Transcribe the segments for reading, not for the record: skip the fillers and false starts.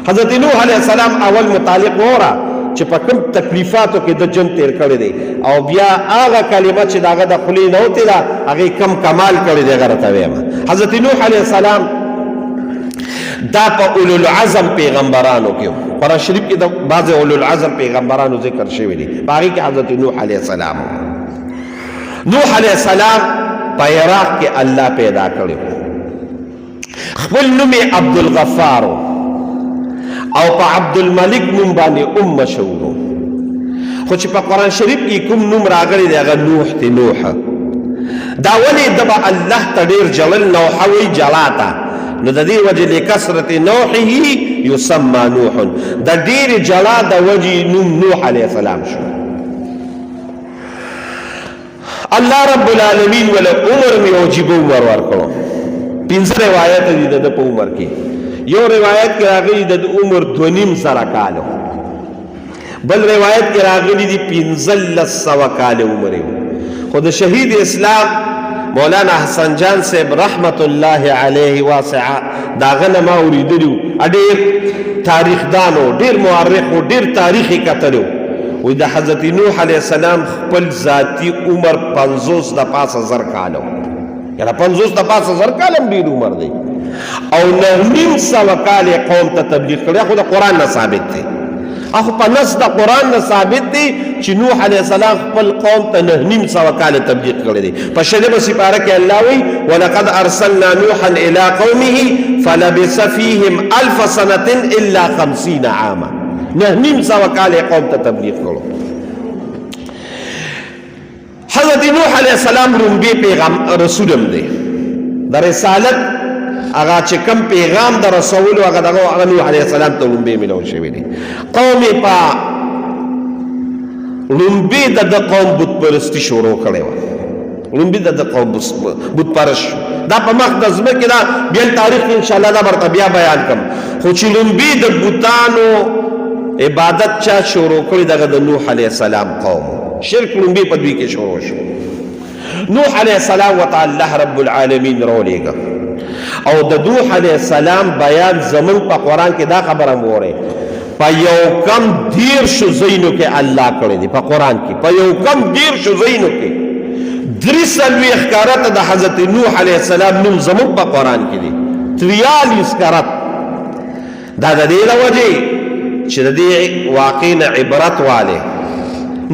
حضرت نوح علیہ السلام اول متعلق وره چې په کوم تکلیفاتو کې د جن تیر کړی دی او بیا هغه کلمه چې د هغه د خولې نه وتې ده هغې کم کمال کړی دی هغه راته وایم. حضرت نوح علیه السلام دا په اولو العزم پیغمبرانو کې قرآن شریف کې د بعضې اولو العزم پیغمبرانو ذکر شوي دي په هغې کې حضرت نوح علیه السلام. نوح علیه السلام په عراق کې الله پیدا کړی خپل نوم یې عبدالغفار او په عبدالملک نوم باندې مشهور خو چې په قرآن شریف کې کوم نوم راغلی دی هغه نوح دی. نوح دا ولې د به الله ته ډېر جلل نوحه وایي جلا ته نو د دې وجې لکثرت نوحه یسمى نوح د ډېرې جلا د وجې نوم نوح علیه السلام شو. الله رب العالمین ولا عمر میں عجیب عمر ورکړو. 15 روایت دي د په عمر کې. یو روایت کې راغلی د عمر 2.5 سره کالو بل روایت کې راغلی دي 1500 کال عمر خو د شهید اسلام مولانا حسن جان صاحب رحمت الله علیه واسعه داغه نه ما اوریدلو ډېر تاریخ دانو ډېر مورخ او ډېر تاریخي کتلو وی د حضرت نوح علیه السلام خپل ذاتی عمر 50 د 5000 کالو یعنی 50 د 5000 کالم ډېر عمر دی او 900 کال قوم ته تبلیغ کړی خو د قرآن نه ثابت دی اخو په نص د قرآن نه ثابت دی چې نوح علیه السلام خپل قوم ته 900 کال تبلیغ کړی دی. په شلمه سپاره کې الله وی ولقد ارسلنا نوحا الى قومه فلبث فيهم 1000 سنه الا 50 عاما 900 کال قوم ته تبلیغ کړو. حضرت نوح علیه السلام رومبی پیغام رسولم دی د رسالت هغه چې کم پیغام د رسول هغه دغه نوح علیه السلام ته لومبی ملو شوی دی. قوم په لومبی د قوم بت پرستی شروع کړي و لومبی د قوم بت پرست دا په مقدس کې دا بیا تاریخ ان شاء الله دا برته بیا بیان کوم خو چې لومبی د بوتانو عبادت چا شروع کړي دغه د نوح علیه السلام قوم شرک لومبی په دوی کې شروع شو. نوح علیه السلام وتعالى رب العالمین رولېږه او د نوح علیه السلام بیان زمون په قرآن کې دا خبره موره په یو کم 10 ځایونو کې الله کړی دی په قرآن کې په یو کم 10 ځایونو کې 3 کرت د حضرت نوح علیه السلام نوم زمون په قرآن کې دی 43 کرت دا د دې لوجه چې د دې واقع عبرت والے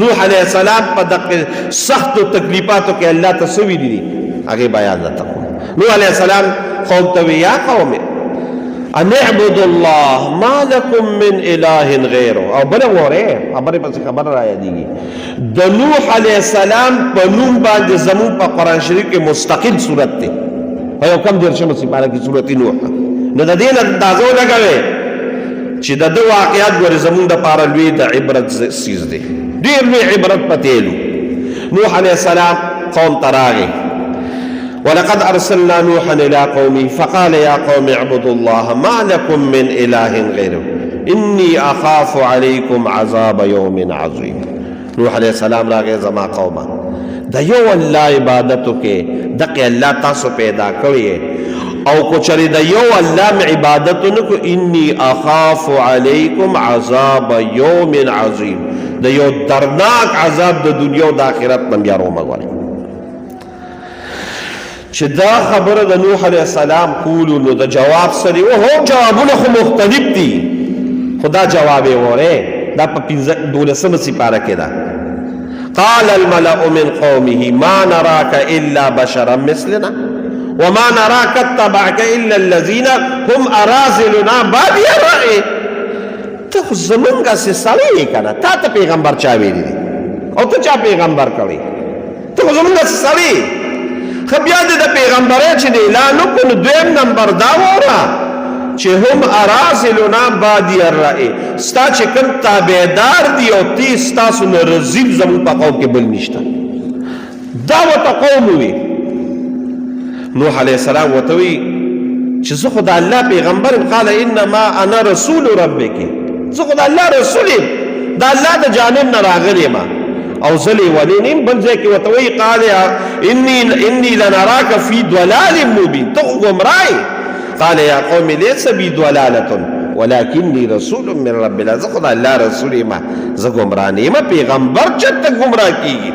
نوح علیه السلام په دغه سخت تکلیفاتو کې الله تسوی دي هغه بیان نه تکو. نوح علیه السلام قوم ته یا قوم ان اعبدوا الله ما لكم من اله غیره او بل وره خبره پس خبر را یادېږي د نوح علیه السلام په نوم باندې زمون په قرآن شریف کې مستقل صورت دی په یو کم 10 سپاره کې صورت نوح نو د دې اندازو لګوي چې د واقعیت ور زمون د پاره لوی د عبرت سیز دی ډیر لوی عبرت پتیلو. نوح علیه السلام قوم تراغي ولقد ارسلنا نوحا الى قومه فقال يا قوم اعبدوا الله ما لكم من اله غيره اني اخاف عليكم عذاب يوم عظيم. نوح علیه السلام راغی زما قومه د یو الله عبادتو کې دغه الله تاسو پیدا کړی او کو چری د یو الله عبادتو نو انی اخاف علیکم عذاب یوم عظیم د یو درناک عذاب د دنیا او د آخرت نه بیا رومغول. چې دا خبره د نوح علیه السلام کولو نو د جواب سره وو جوابونه خو مختلف دي خدا جواب یې وره دا په 12 سپاره کې ده. قال الملأ من قومه ما نراك الا بشرا مثلنا وما نراك اتبعك الا الذين هم اراذلنا بادي الرأي. ته خو زمونږه سې سړی یې که نه تا ته پیغمبر چا ویلي دي او ته چا پیغمبر کړی ته خو زمونږه سې سړی خو بیا د پیغمبرۍ چې د اعلان وکړو نو دویم نمبر دا وره چې هم اراذلنا بادي الرأي ستا چې کوم تابعدار دي او تی ستاسو نه رذیل زمونږ په قوم کې بل نشته دا ورته قوم وي. نوح علیه السلام ورته وی چې زه خو د الله پیغمبر قال انما انا رسول ربک زه خو د الله رسول یم د الله د جانب نه راغلی یم او زلی ولینیم بل ځای کې ورته وی قال انی لنراک فی ضلال مبین ته ګمراه قال یا قوم لیس بی ضلالة ولکنی رسول من رب العالمین، زه خو د الله رسول یم، زه ګمراه نه یم. پیغمبر چېرته ګمراه کېږي؟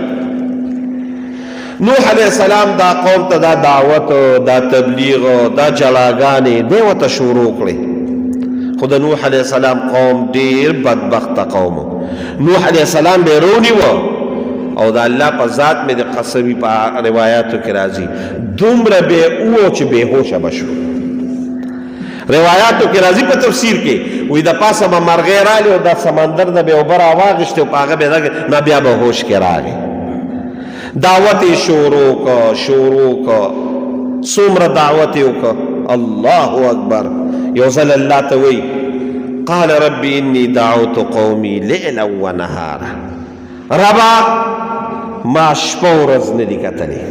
نوح علیه السلام دا قوم ته دا دعوت، دا تبلیغ، دا جلاګانې دی ورته شروع کړې. خو د نوح علیه السلام قوم ډېر بدبخته قوم و. نوح علیه السلام به یې رونیوه او د الله په ذات مې د قسمي په روایاتو کې راځي دومره به یې وو چې بېهوشه به شو. روایاتو کې راځي په تفسیر کې وایي د پاسه به مرغۍ رالې او دا سمندر نه به یې اوبه راواغېستې او په هغه به یې نه بیا به هوش کې راغی. دعوت یې شروع که څومره دعوت یې وکړه. الله اکبر. یو ځل الله ته وایي قال رب انی دعوت قومي لیلا ونهارا، ربا ما شپه ورځ نه دي کتلې،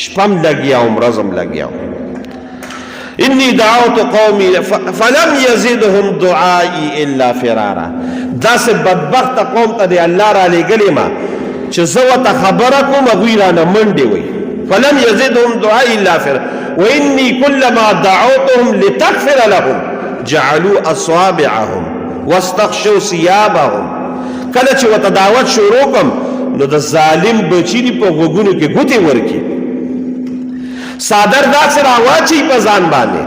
شپه م لګیا وم ورځ م لګیا وم. انی دعوت قومي فلم یزدهم دعائي الا فرارا. داسې بدبخته قوم ته دی الله را لېږلې ما چې زه ورته خبره کوم هغوی رانه منډې وایي. فلم یزدهم دعائي الا فرارا وانی کلما دعوتهم لتغفر لهم جعلوا اصابعهم واستغشوا ثيابهم. کله چې ورته دعوت شروع کړم نو د ظالم بچي دي په غوږونو کې ګوتې ورکړي، څادر داسې راواچوي په ځان باندې.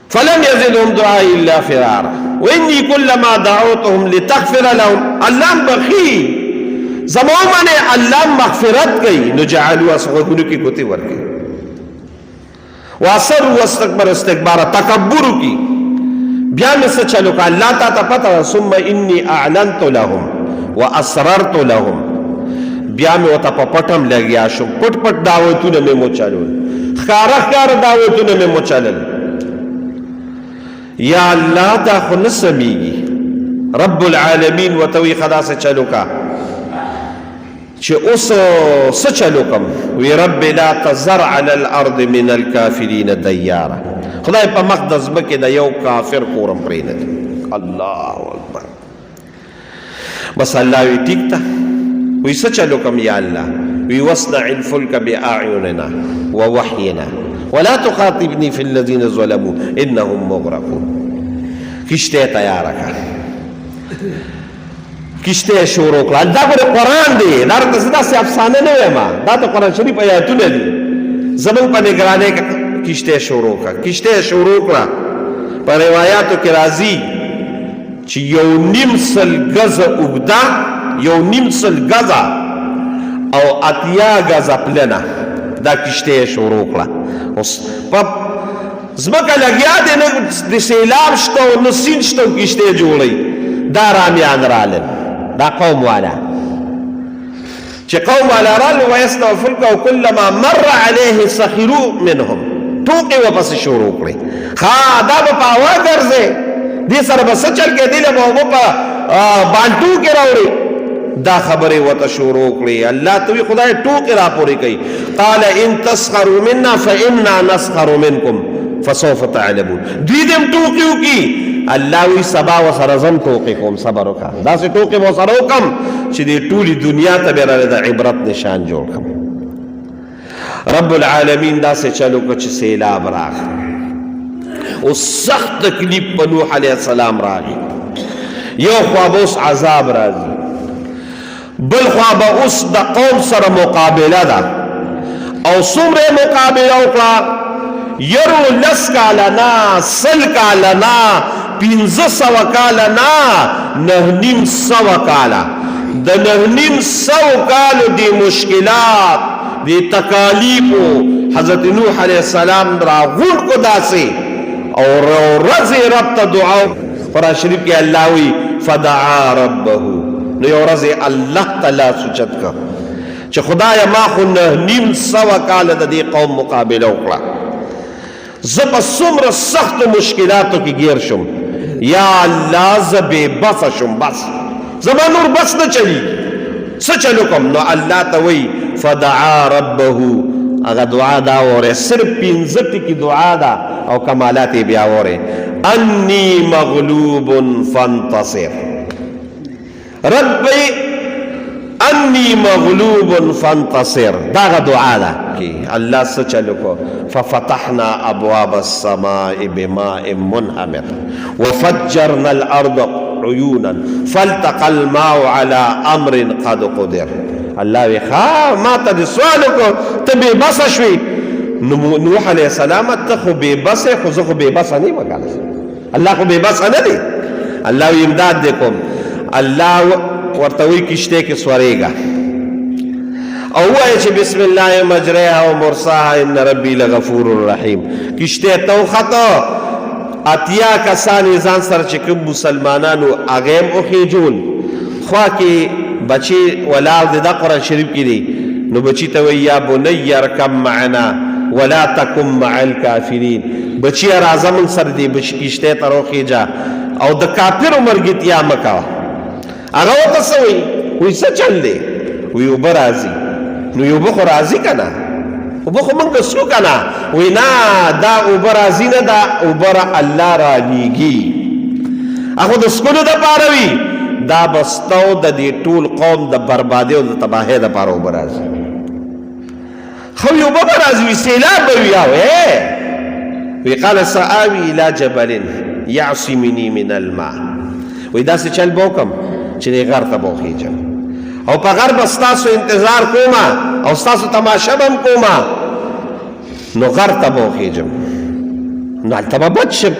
فلم یزدهم دعائي الا فرارا وانی کلما دعوتهم لتغفر لهم. الله بخي زما باندې الله مغفرت کوي نو جعلوا غوږونو کې ګوتې ورکړي. واصروا واستكبروا استکبارا، تکبر کی بیا مې څه چلو که الله تا ته پته وه. ثم انی اعلنت لهم واسررت لهم، بیا مې ورته په پټم لګیا شم، پټ پټ دعوتونه مې مچلول، ښکاره ښکاره دعوتونه مې مچلل. یا الله دا خو نه سمیږي. رب العالمین ورته وایي ښه داسې چلو که چې اوس څه چلو کم؟ وی رب لا تذر علی الارض من الکافرین دیارا، خدای په مخ د ځمکې د یو کافر کورم پرېنږدي. الله اکبر. بس الله وی ټیک ته. وی څه چلو کم یا الله؟ وی واصنع الفلک باعیننا ووحینا ولا تخاطبنی فی الذین ظلموا انهم مغرقون. کشته تیاره کړه، کشته شروع کړه. دا ګوره قرآن دی، دا راته زه داسې افسانه نه وایم، دا ته قرآن شریف آیاتونه دي. زموږ په نګرانۍ کې کشته شروع کړه، کشته شروع کړه. په روایاتو کې راځي چې 1.5 ګزه اوږده، 1.5 ګزه او 80 ګزه پلنه دا کشته شروع کړه. اوس په ځمکه لګیا دی، نه د سیلاب شته او نه سیند شته او کشته جوړوي. دا رامیان رالل، دا قوم والا چې قوم والا رال ویصنعوا الفلک وکلما مر علیه سخروا منهم، ټوکې ورپسې شروع کړې. ښه دا به په هوا ګرځې، دې سره به څه چل کېدی له به اوبه په بالټو کې راوړي. دا خبرې ورته شروع کړې. الله ته وی خدای ټوکې راپورې کوي. قال ان تسخروا منا فانا نسخر منکم فسوف تعلمون. دوی دې هم ټوکې وکړي، الله وی سبا وسره زم ټوکې کوم، صبر وکړه. داسې ټوکې به ورسره وکړم چې دې ټولې دنیا ته به راله د عبرت نشان جوړ کړم. رب العالمین داسې چلو که چې سیلاب راغی او سخت تکلیف په نوح علیه السلام راغی. یو خوا به اوس عذاب راځي، بل خوا به اوس د قوم سره مقابله ده. او څومره مقابله وکړه؟ یرو 10 کاله نه، 100 کاله نه، 1500 کاله نه، 950 کاله. د 950 کالو دی مشکلات، دی تکالیفو حضرت نوح علیہ السلام را غون کو داسې او ورځې رب ته دعا. قرآن شریف کې الله وی فدعا ربه، نو یو ورځې الله تعالی سوچت کا چې خدایا ما خو 950 کاله د دې قوم مقابله وکړه، زه په څومره سختو مشکلاتو کې ګیر شم. یا الله زه بې بسه شم، بس زما نور بس نه چلیږي، څه چلو کوم؟ نو الله ته وایي فدعا ربه. هغه دعا دا وره، صرف 15 ټکي دعا ده او کمالات یې بیا وره. انی مغلوب فانتصر، ربی انی مغلوب فانتصر داغه دعا ده کی الله سچلو کو ففتحنا ابواب السماء بماء منهمر وفجرنا الارض عيونا فالتقى الماء على امر قد قدر الله وی ما ته سوال کو ته به بس شوي نوح علیہ السلام ته خو به بس خو زه خو به بس نه وکړم الله خو به بس نه دی الله امداد دې کوم الله ورته وی کشته کې سورېګا او وایي چې بسم الله مجریها و مرساها ان ربي لغفور رحیم کشته توخته اتیا کسان ځان سره چې کوم مسلمانانو اغیم او خېجول خوا کې بچي ولاد د قرآن شریف کې دي نو بچي ته وی یا بني اركب معنا ولا تكن مع الكافرين بچي راځم سره دي بچي کشته تر خېجا او د کافر مرګتیا مکا هغه وته سوي وي څه چل دی وي وبه راځي نو یو به خو راځي که نه اوبه خو موږ څکو که نه وایي نه دا اوبه راځي نه دا اوبه را الله رالیږي هغه د څکلو دپاره وي دا به ستا او د دې ټول قوم د بربادۍ او د تباهۍ دپاره اوبه راځي خو یو اوبه به راځي وي سیلاب به وي وی قال سآوي إلى جبل يعصمني من الماء وی داسې چل به وکړم چې دې غر ته به وخېجم او په غر به ستاسو انتظار کومه او ستاسو تماشه به هم کومه نو غر ته به وخېجم نو هلته به بچ شم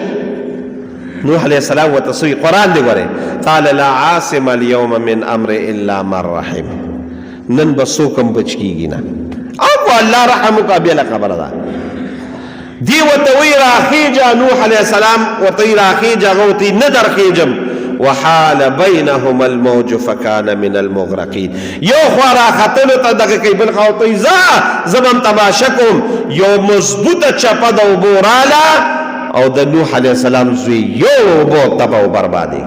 نوح علیه السلام ورته سوي قرآن دی ګورئ قال لا عاصم اليوم من امر الا من رحم نن به څوک هم بچ کېږي نه او کو الله رحم وکړه بېله خبره ده دی ورته وایي راخېجه نوح علیه السلام ورته وایي راخېجه هغه ورته وایي نه درخېجم وحال بينهما الموج فكان من المغرقين یو خوا راختلو ته دغه کوي بل خوا ورته وایي زه به هم تماشه کوم یو مضبوطه چپه د اوبو راله او د نوح علیه السلام زوی یو اوبو تبه و بربادې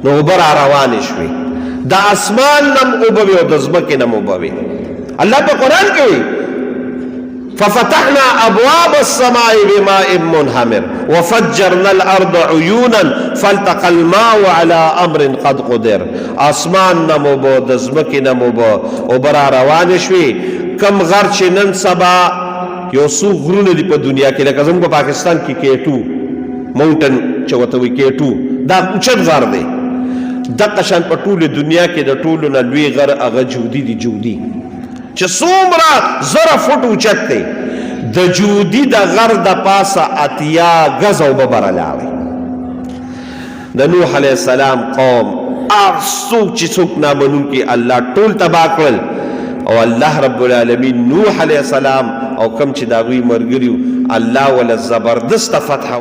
نو اوبه را روانې شوې د اسمان نم اوبه وي او د ځمکې نم اوبه وي الله په قرآن کې وي ففتحنا ابواب السماء بماء منهمر وفجرنا الارض عيونا فالتقى الماء على امر قد قدر اسمان نموبو د ځمکې نموبو اوبه را روانې شوې کم غر چې نن سبا یو څو غرونه دي په دنیا کې لکه زموږ په پاکستان کې K2 ماونټن چې ورته وایي K2 دا اوچت غر دی دغه شان په ټوله دنیا کې د ټولو نه لوی غر هغه جودي دی جودي چې څومره زره فوټ اوچت دی د جودي د غر د پاسه اتیا ګز اوبه برلاوي د نوح علیه السلام قوم هر څوک چې څوک نامنونکي الله ټول تباه کړل او الله رب العالمین نوح علیه السلام او کم چې د هغوی ملګري الله وله زبردسته فتح